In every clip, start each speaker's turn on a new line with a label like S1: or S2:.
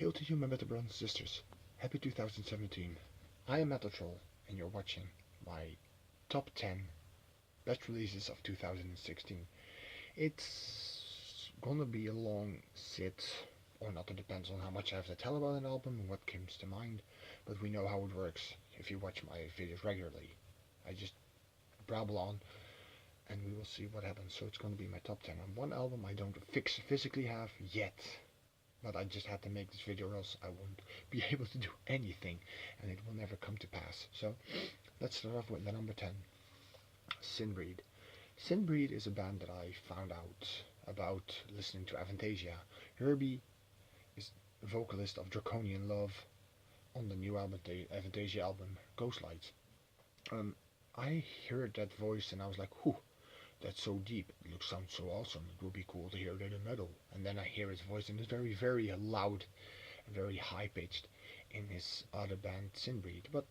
S1: Hail to you, my metal brothers and sisters. Happy 2017. I am Metal Troll, and you're watching my top 10 best releases of 2016. It's gonna be a long sit, or not, it depends on how much I have to tell about an album and what comes to mind, but we know how it works if you watch my videos regularly. I just babble on, and we will see what happens. So it's gonna be my top 10 on one album I don't physically have yet. But I just had to make this video or else I won't be able to do anything and it will never come to pass. So let's start off with the number 10, Sinbreed. Sinbreed is a band that I found out about listening to Avantasia. Herbie is the vocalist of Draconian Love on the new Avantasia album, Ghostlights. I heard that voice and I was like, whew, that's so deep. It sounds so awesome. It would be cool to hear that in metal. And then I hear his voice, and it's very, very loud and very high pitched in his other band, Sinbreed. But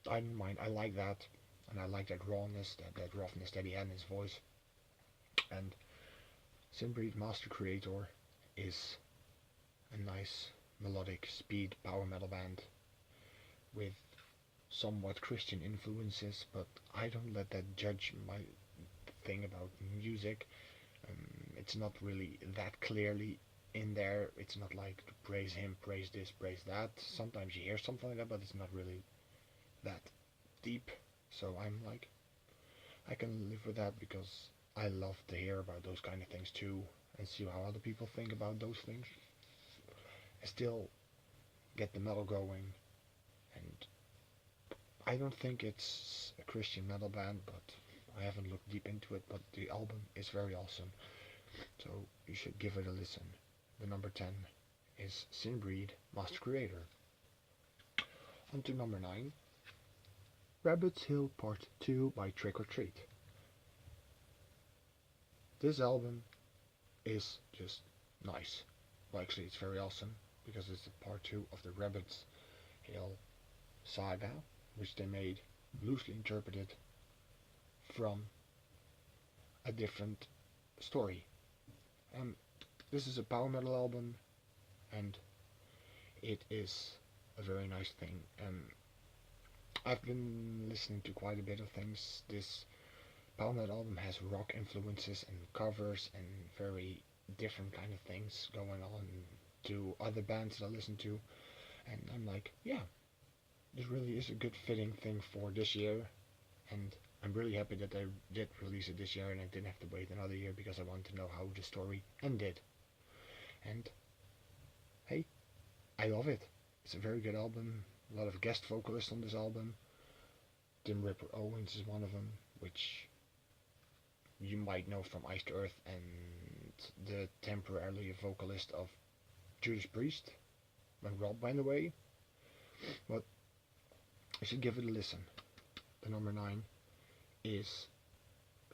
S1: I don't mind. I like that, and I like that rawness, that roughness that he had in his voice. And Sinbreed Master Creator is a nice melodic speed power metal band with somewhat Christian influences, but I don't let that judge my thing about music. It's not really that clearly in there. It's not like to praise him, praise this, praise that. Sometimes you hear something like that, but it's not really that deep. So I'm like, I can live with that because I love to hear about those kind of things too and see how other people think about those things. I still get the metal going, and I don't think it's a Christian metal band, but I haven't looked deep into it, but the album is very awesome, so you should give it a listen. The number 10 is Sinbreed, Master Creator. On to number 9, Rabbit's Hill Part 2 by Trick or Treat. This album is just nice. Well, actually, it's very awesome because it's the part 2 of the Rabbit's Hill saga, which they made loosely interpreted from a different story. This is a power metal album, and it is a very nice thing. I've been listening to quite a bit of things. This power metal album has rock influences and covers and very different kind of things going on to other bands that I listen to, and I'm like, yeah, this really is a good fitting thing for this year, and I'm really happy that they did release it this year and I didn't have to wait another year because I wanted to know how the story ended. And hey, I love it. It's a very good album. A lot of guest vocalists on this album. Tim Ripper Owens is one of them, which you might know from Iced Earth, and the temporarily vocalist of Judas Priest when Rob went away. But I should give it a listen. The number 9 is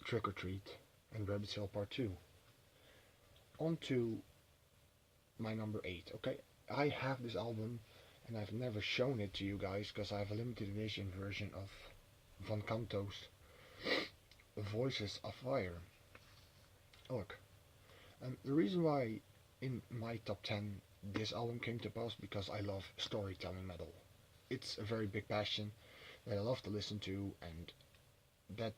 S1: Trick or Treat and Rabbit's Hill Part 2. On to my number 8. Okay, I have this album and I've never shown it to you guys because I have a limited edition version of Van Canto's Voices of Fire. Look, the reason why in my top 10 this album came to pass because I love storytelling metal. It's a very big passion that I love to listen to, and that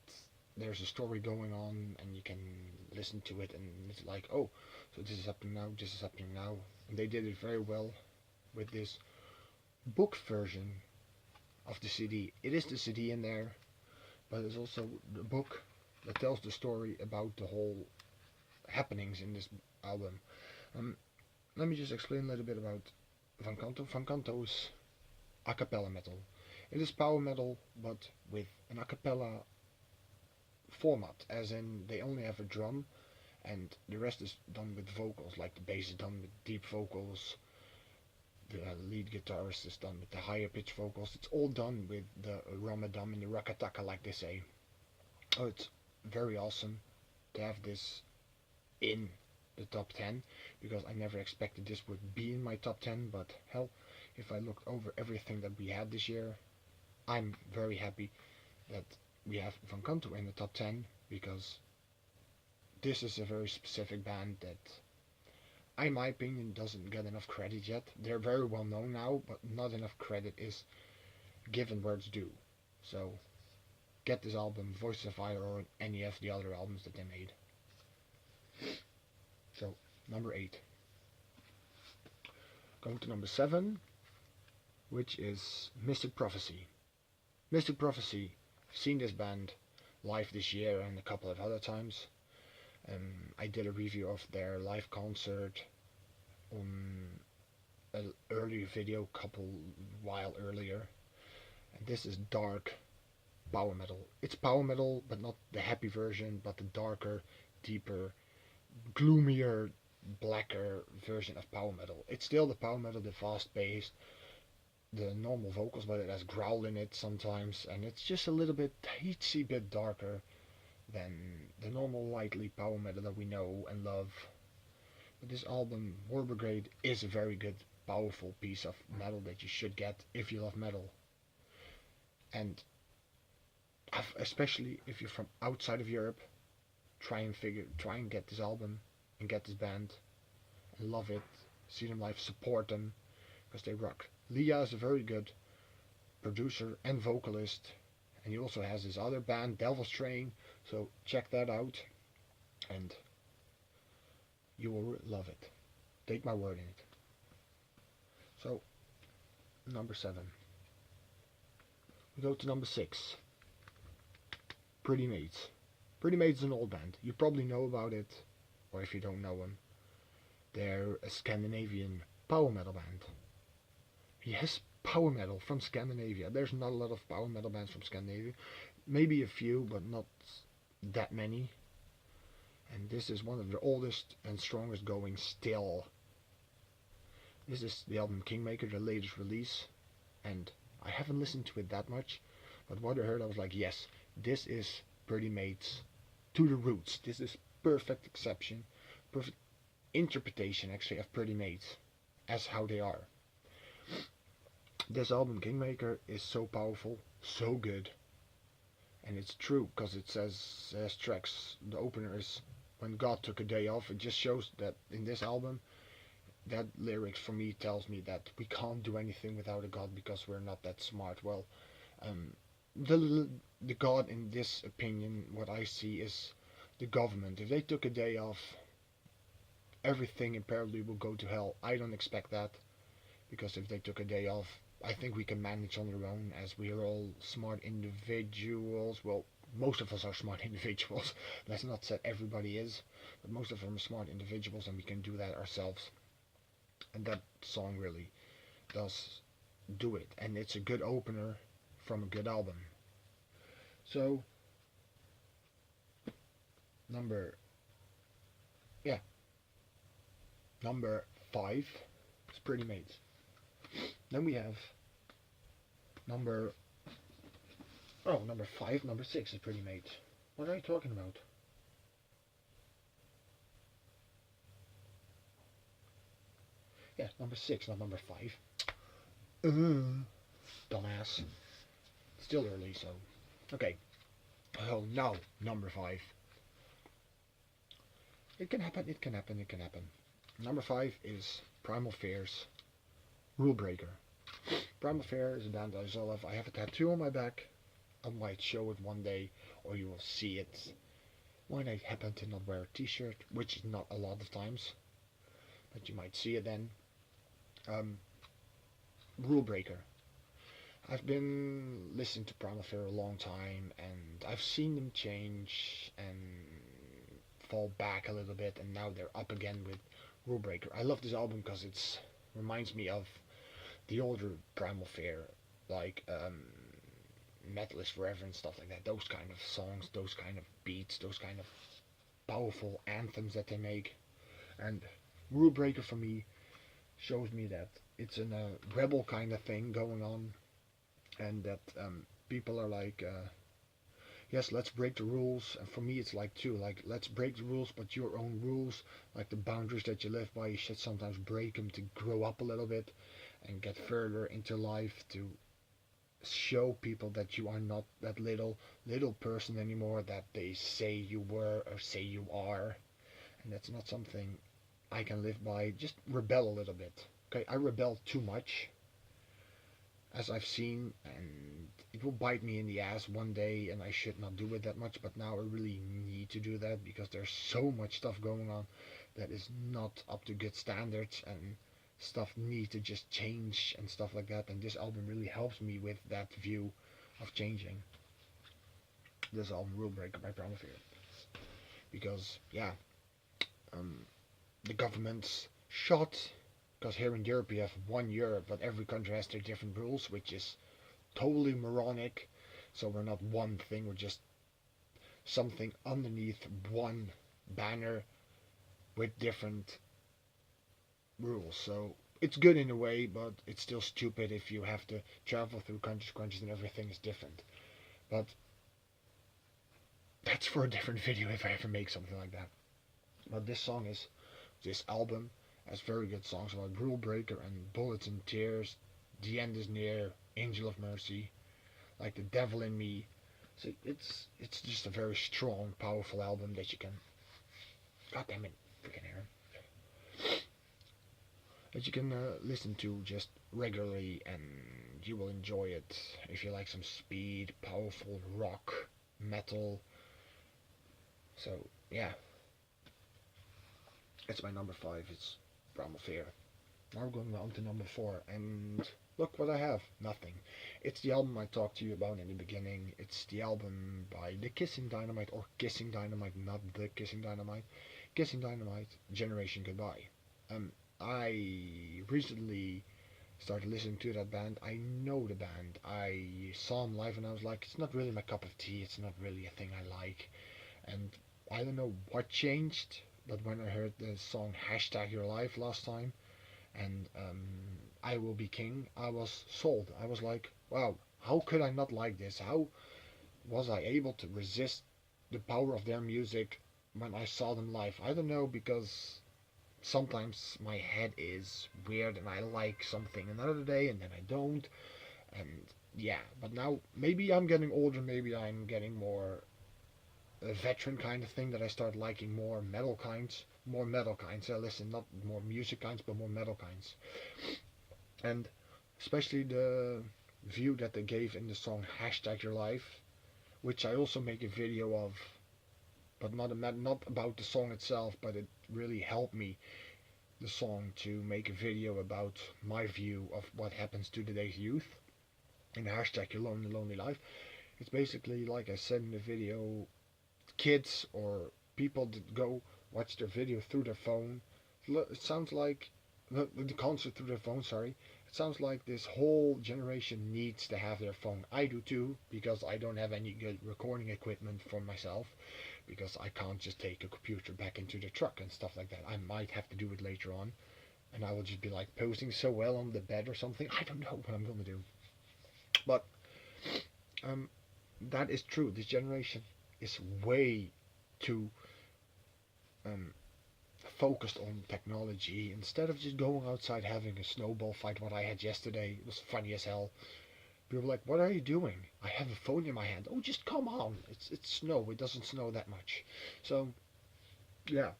S1: there's a story going on and you can listen to it and it's like, oh, so this is happening now, this is happening now. And they did it very well with this book version of the CD. It is the CD in there, but it's also the book that tells the story about the whole happenings in this album. Let me just explain a little bit about Van Canto. Van Canto is a cappella metal. It is power metal, but with an a cappella format, as in they only have a drum and the rest is done with vocals, like the bass is done with deep vocals, the lead guitarist is done with the higher pitch vocals. It's all done with the Ramadan and the Rakataka, like they say. Oh, it's very awesome to have this in the top 10 because I never expected this would be in my top 10, but hell, if I looked over everything that we had this year, I'm very happy that we have Van Canto in the top 10 because this is a very specific band that in my opinion, doesn't get enough credit yet. They're very well known now, but not enough credit is given where it's due. So get this album, Voices of Fire, or any of the other albums that they made. So number 8. Going to number 7, which is Mystic Prophecy. Mystic Prophecy, I've seen this band live this year and a couple of other times. I did a review of their live concert on an earlier video, couple while earlier. And this is dark power metal. It's power metal, but not the happy version, but the darker, deeper, gloomier, blacker version of power metal. It's still the power metal, the fast paced, the normal vocals, but it has growl in it sometimes, and it's just a little bit teensy bit darker than the normal lightly power metal that we know and love. But this album, War Brigade, is a very good, powerful piece of metal that you should get if you love metal. And especially if you're from outside of Europe, try and get this album and get this band and love it. See them live, support them, because they rock. Leah is a very good producer and vocalist, and he also has his other band, Devil's Train, so check that out, and you will love it. Take my word in it. So, number 7. We go to number 6. Pretty Maids. Pretty Maids is an old band. You probably know about it, or if you don't know them, they're a Scandinavian power metal band. Yes, power metal from Scandinavia. There's not a lot of power metal bands from Scandinavia. Maybe a few, but not that many. And this is one of the oldest and strongest going still. This is the album Kingmaker, the latest release. And I haven't listened to it that much, but what I heard I was like, yes, this is Pretty Maids to the roots. This is perfect exception, perfect interpretation actually of Pretty Maids as how they are. This album Kingmaker is so powerful, so good, and it's true because it says tracks. The opener is When God Took a Day Off. It just shows that in this album, that lyrics for me tells me that we can't do anything without a God because we're not that smart. Well, the God in this opinion, what I see is the government. If they took a day off, everything apparently will go to hell. I don't expect that, because if they took a day off, I think we can manage on our own, as we are all smart individuals. Well, most of us are smart individuals. Let's not say everybody is, but most of them are smart individuals, and we can do that ourselves. And that song really does do it, and it's a good opener from a good album. So number 5 is Pretty Maids. Then we have number 5, number 6 is Pretty Maids. What are you talking about? Yeah, number 6, not number 5. Dumbass. Still early, so. Okay. Oh, no. Number 5. It can happen, it can happen, it can happen. Number 5 is Primal Fear's Rule Breaker. Primal Fear is a band that I love. I have a tattoo on my back. I might show it one day, or you will see it when I happen to not wear a t-shirt, which is not a lot of times, but you might see it then. Rule Breaker. I've been listening to Primal Fear a long time, and I've seen them change and fall back a little bit, and now they're up again with Rule Breaker. I love this album because it reminds me of the older Primal Fear, like Metal is Forever and stuff like that. Those kind of songs, those kind of beats, those kind of powerful anthems that they make. And Rule Breaker for me shows me that it's a rebel kind of thing going on, and that people are like, yes, let's break the rules. And for me it's like too, like, let's break the rules, but your own rules, like the boundaries that you live by, you should sometimes break them to grow up a little bit and get further into life, to show people that you are not that little person anymore that they say you were or say you are. And that's not something I can live by. Just rebel a little bit. Okay, I rebel too much, as I've seen, and it will bite me in the ass one day, and I should not do it that much, but now I really need to do that because there's so much stuff going on that is not up to good standards, and stuff needs to just change and stuff like that, and this album really helps me with that view of changing. This album, Rule Breaker by Primal Fear. Because, yeah, um, the government's shot, because here in Europe you have one Europe, but every country has their different rules, which is totally moronic. So we're not one thing, we're just something underneath one banner with different rules. So it's good in a way, but it's still stupid if you have to travel through countries and everything is different. But that's for a different video if I ever make something like that. But this album has very good songs about Rule Breaker and Bullets and Tears, The End is Near, Angel of Mercy, like The Devil in Me. So it's just a very strong, powerful album that you can, god damn it, freaking Aaron, that you can listen to just regularly, and you will enjoy it if you like some speed, powerful rock, metal. So yeah, it's my number 5. It's Primal Fear. Now we're going on to number 4, and look what I have. Nothing. It's the album I talked to you about in the beginning. It's the album by The Kissing Dynamite, or Kissing Dynamite, not The Kissing Dynamite. Kissing Dynamite, Generation Goodbye. I recently started listening to that band. I know the band. I saw them live and I was like, it's not really my cup of tea. It's not really a thing I like. And I don't know what changed, but when I heard the song Hashtag Your Life last time, and I Will Be King, I was sold. I was like, wow, how could I not like this? How was I able to resist the power of their music when I saw them live? I don't know, because sometimes my head is weird and I like something another day and then I don't. And yeah, but now maybe I'm getting older, maybe I'm getting more a veteran kind of thing, that I start liking more metal kinds. I listen, not more music kinds, but more metal kinds. And especially the view that they gave in the song Hashtag Your Life, which I also make a video of, but not about the song itself, but it really helped me, the song, to make a video about my view of what happens to today's youth in Hashtag Your Lonely Lonely Life. It's basically, like I said in the video, kids or people that go watch their video through their phone. It sounds like the concert through their phone. Sorry, it sounds like this whole generation needs to have their phone. I do too, because I don't have any good recording equipment for myself, because I can't just take a computer back into the truck and stuff like that. I might have to do it later on, and I will just be like posing so well on the bed or something. I don't know what I'm gonna do, but um, that is true. This generation is way too um, focused on technology, instead of just going outside having a snowball fight. What I had yesterday, it was funny as hell. People were like, "What are you doing?" I have a phone in my hand. Oh, just come on! It's snow. It doesn't snow that much. So yeah,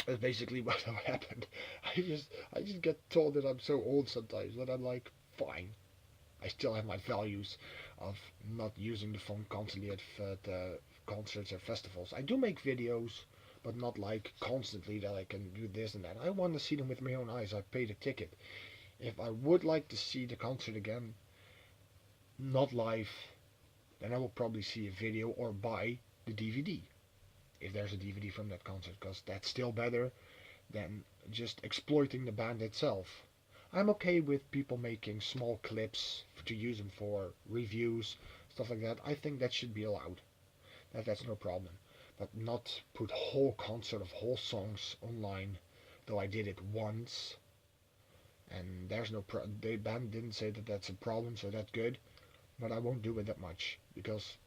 S1: that's basically what happened. I just get told that I'm so old sometimes, but I'm like, fine. I still have my values of not using the phone constantly at concerts or festivals. I do make videos, but not like constantly that I can do this and that. I want to see them with my own eyes. I paid a ticket. If I would like to see the concert again, not live, then I will probably see a video or buy the DVD, if there's a DVD from that concert, because that's still better than just exploiting the band itself. I'm okay with people making small clips to use them for reviews, stuff like that. I think that should be allowed. That's no problem. But not put whole concert of whole songs online. Though I did it once, and there's no the band didn't say that that's a problem, so that's good. But I won't do it that much, because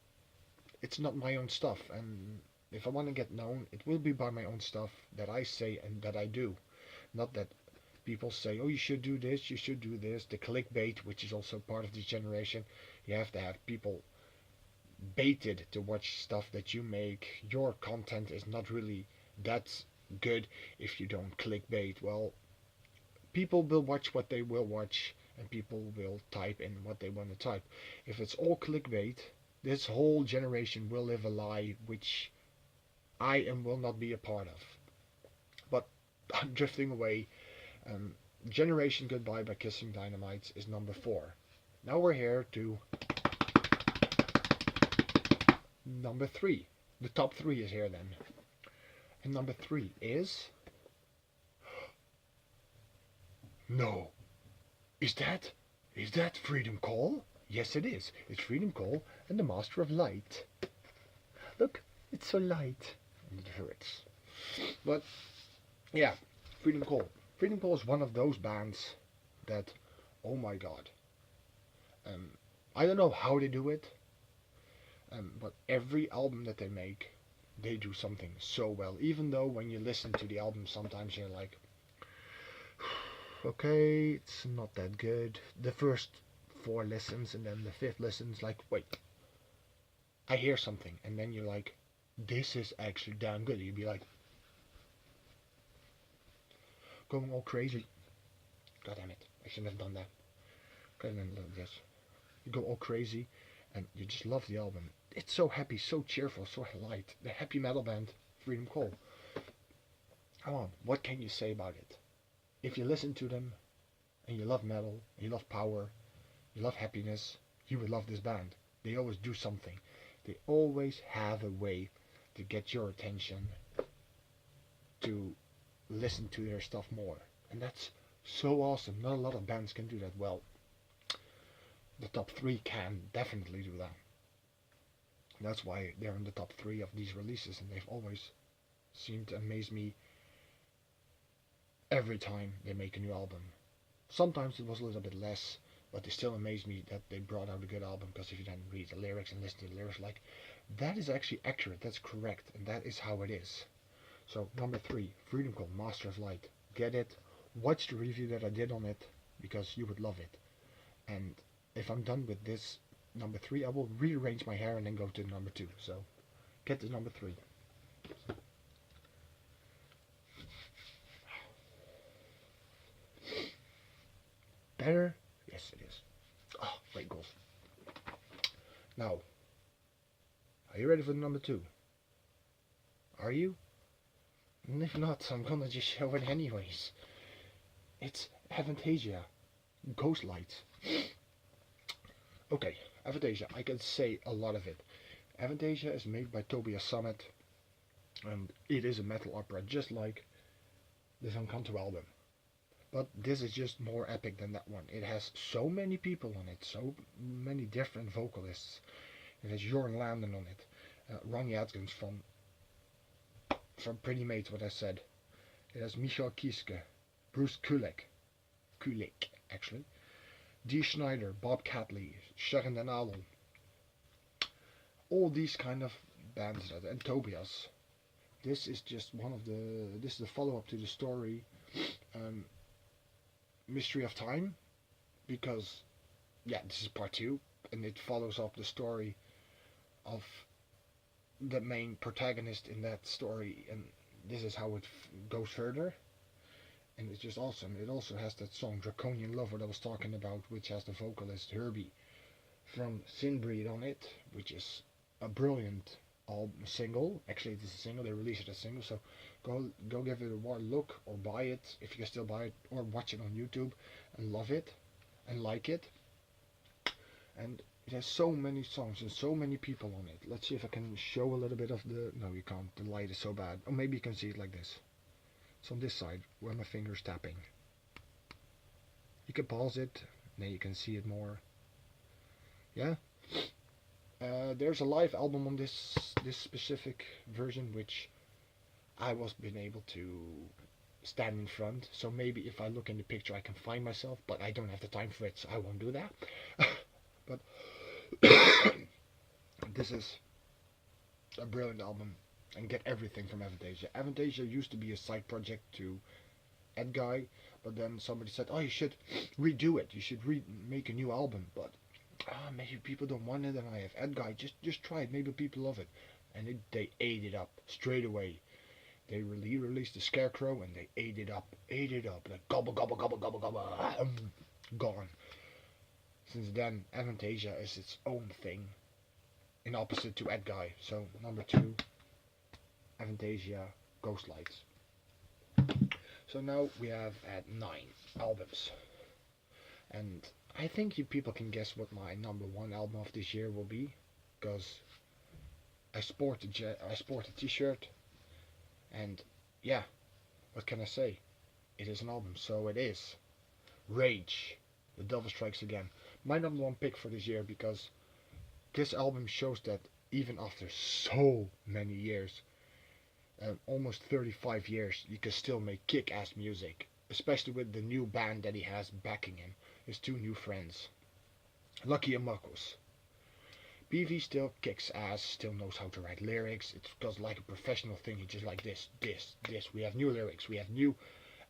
S1: it's not my own stuff, and if I want to get known, it will be by my own stuff that I say and that I do. Not that people say, oh, you should do this, you should do this. The clickbait, which is also part of this generation. You have to have people baited to watch stuff that you make. Your content is not really that good if you don't clickbait. Well, people will watch what they will watch, and people will type in what they want to type. If it's all clickbait, this whole generation will live a lie which I am will not be a part of. But I'm drifting away. Um, Generation Goodbye by Kissing Dynamite is number 4. Now we're here to number 3. The top 3 is here then. And number 3 is... No. Is that Freedom Call? Yes, it is. It's Freedom Call and the Master of Light. Look, it's so light. And it hurts. But, yeah, Freedom Call. Freedom Call is one of those bands that, oh my god. I don't know how they do it, but every album that they make, they do something so well. Even though when you listen to the album, sometimes you're like, okay, it's not that good. The first 4 listens and then the 5th listens, like, wait, I hear something, and then you're like, this is actually damn good. You'd be like, going all crazy. God damn it, I shouldn't have done that. Okay, then yes, you go all crazy, and you just love the album. It's so happy, so cheerful, so light. The happy metal band, Freedom Call. Come on, what can you say about it? If you listen to them, and you love metal, and you love power, you love happiness, you would love this band. They always do something. They always have a way to get your attention, to listen to their stuff more. And that's so awesome. Not a lot of bands can do that well. The top 3 can definitely do that. That's why they're in the top 3 of these releases, and they've always seemed to amaze me every time they make a new album. Sometimes it was a little bit less, but they still amaze me that they brought out a good album, because if you then read the lyrics and listen to the lyrics, like, that is actually accurate, that's correct, and that is how it is. So, number 3, Freedom Call, Master of Light. Get it, watch the review that I did on it, because you would love it. And if I'm done with this number 3, I will rearrange my hair and then go to number 2. So, get to number 3. Better? Yes, it is. Oh, great goals. Now, are you ready for number 2? Are you? And if not, I'm gonna just show it anyways. It's Avantasia, Ghostlight. Okay, Avantasia, I can say a lot of it. Avantasia is made by Tobias Sammet, and it is a metal opera just like the Encanto album. But this is just more epic than that one. It has so many people on it, so many different vocalists. It has Jorn Landen on it, Ronnie Atkins from Pretty Mates, what I said. It has Michael Kiske, Bruce Kulick actually, Dee Snider, Bob Catley, Sharon Den Adel. All these kind of bands, and Tobias. This is just this is the follow-up to the story, Mystery of Time, because, yeah, this is part 2, and it follows up the story of the main protagonist in that story, and this is how it goes further, and it's just awesome. It also has that song Draconian Love that I was talking about, which has the vocalist Herbie from Sinbreed on it, which is a brilliant single. Actually, it is a single, they released it as a single, so go give it a look, or buy it if you can still buy it, or watch it on YouTube and love it and like it. And it has so many songs and so many people on it. Let's see if I can show a little bit of the... No, you can't. The light is so bad. Or maybe you can see it like this. It's on this side where my finger's tapping. You can pause it, then you can see it more. Yeah. There's a live album on this specific version, which I was been able to stand in front. So maybe if I look in the picture, I can find myself, but I don't have the time for it, so I won't do that. But this is a brilliant album, and get everything from Avantasia. Avantasia used to be a side project to Edguy, but then somebody said, oh, you should redo it, you should make a new album, but maybe people don't want it, and I have Edguy, just try it, maybe people love it. And they ate it up straight away. They released the Scarecrow and they ate it up, like gobble, gobble, gobble, gobble, gobble, gone. Since then, Avantasia is its own thing, in opposite to Edguy. So number 2, Avantasia, Ghost Lights. So now we have at 9 albums, and I think you people can guess what my number 1 album of this year will be, because I sport a T-shirt, and yeah, what can I say? It is an album, so it is Rage, The Devil Strikes Again. My number 1 pick for this year, because this album shows that even after so many years, almost 35 years, you can still make kick-ass music, especially with the new band that he has backing him, his 2 new friends, Lucky and Marcos. PV still kicks ass, still knows how to write lyrics. It does like a professional thing. He just like this. We have new lyrics, we have new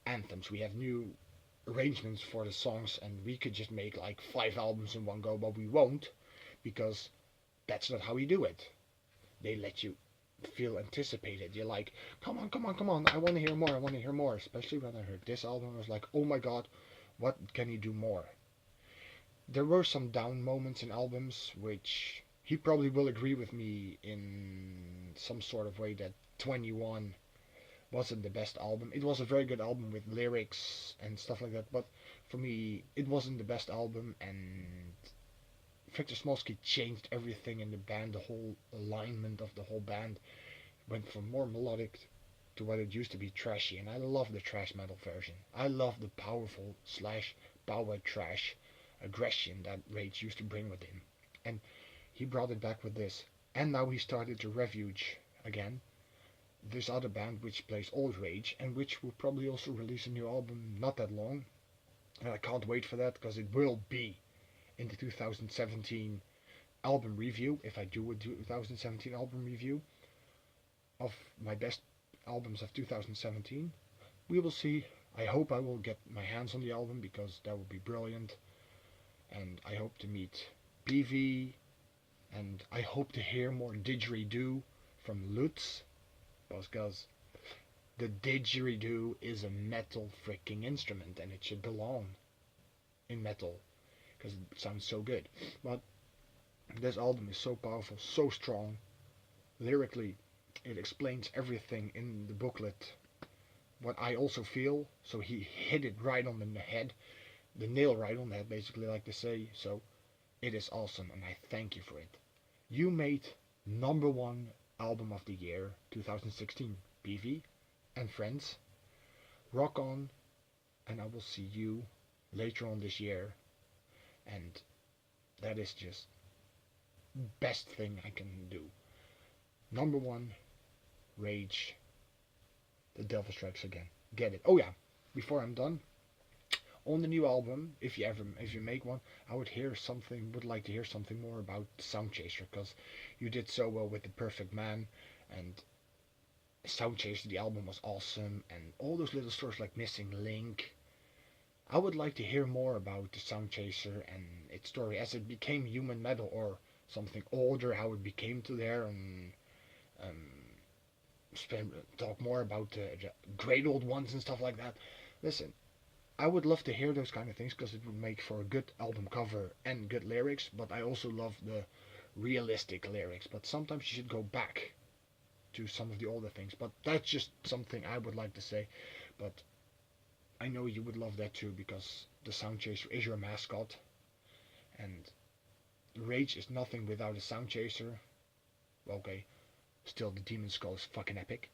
S1: anthems, we have new arrangements for the songs, and we could just make like 5 albums in one go, but we won't, because that's not how we do it. They let you feel anticipated. You're like, come on, come on, come on, I want to hear more, I want to hear more. Especially when I heard this album, I was like, oh my god, what can he do more? There were some down moments in albums, which he probably will agree with me in some sort of way, that 21 wasn't the best album. It was a very good album with lyrics and stuff like that, but for me, it wasn't the best album, and Victor Smolsky changed everything in the band. The whole alignment of the whole band went from more melodic to what it used to be trashy, and I love the thrash metal version. I love the powerful slash power trash aggression that Rage used to bring with him, and he brought it back with this. And now he started to Refuge again, this other band which plays old Rage, and which will probably also release a new album not that long, and I can't wait for that, because it will be in the 2017 album review, if I do a 2017 album review of my best albums of 2017. We will see. I hope I will get my hands on the album, because that would be brilliant, and I hope to meet PV, and I hope to hear more didgeridoo from Lutz, because the didgeridoo is a metal freaking instrument, and it should belong in metal, because it sounds so good. But this album is so powerful, so strong. Lyrically, it explains everything in the booklet, what I also feel, so he hit it right on the head, the nail right on the head, basically, like to say. So it is awesome, and I thank you for it. You made number 1 album of the year 2016, PV and friends. Rock on, and I will see you later on this year, and that is just best thing I can do. Number 1, Rage, The Devil Strikes Again. Get it. Oh yeah, before I'm done, on the new album, if you make one, I would like to hear something more about Soundchaser, because you did so well with The Perfect Man, and Soundchaser, the album was awesome, and all those little stories like Missing Link. I would like to hear more about the Soundchaser and its story as it became human metal, or something older, how it became to there, and talk more about the great old ones and stuff like that. Listen, I would love to hear those kind of things, because it would make for a good album cover and good lyrics, but I also love the realistic lyrics. But sometimes you should go back to some of the older things. But that's just something I would like to say. But I know you would love that too, because the Soundchaser is your mascot, and Rage is nothing without a Soundchaser. Well, okay, still the Demon Skull is fucking epic,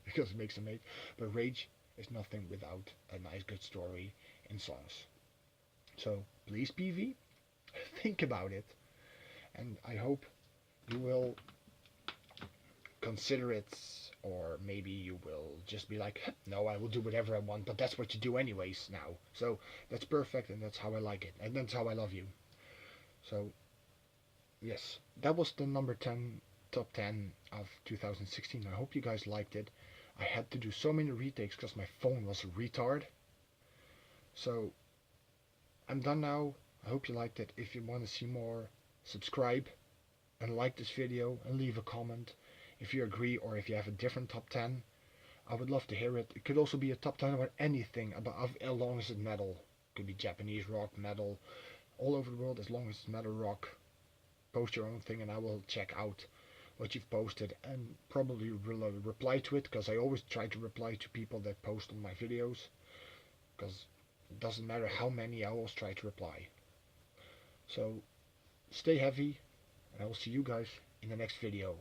S1: because it makes them made. But Rage is nothing without a nice good story in songs. So please, PV, think about it, and I hope you will consider it, or maybe you will just be like, no, I will do whatever I want, but that's what you do anyways now. So that's perfect, and that's how I like it, and that's how I love you. So yes, that was the number 10 top 10 of 2016. I hope you guys liked it. I had to do so many retakes because my phone was a retard. So I'm done now. I hope you liked it. If you want to see more, subscribe and like this video and leave a comment if you agree, or if you have a different top 10. I would love to hear it. It could also be a top 10 about anything, about as long as it's metal. It could be Japanese rock, metal, all over the world as long as it's metal rock. Post your own thing and I will check out what you've posted and probably will reply to it, because I always try to reply to people that post on my videos, because it doesn't matter how many, I always try to reply. So stay heavy and I will see you guys in the next video.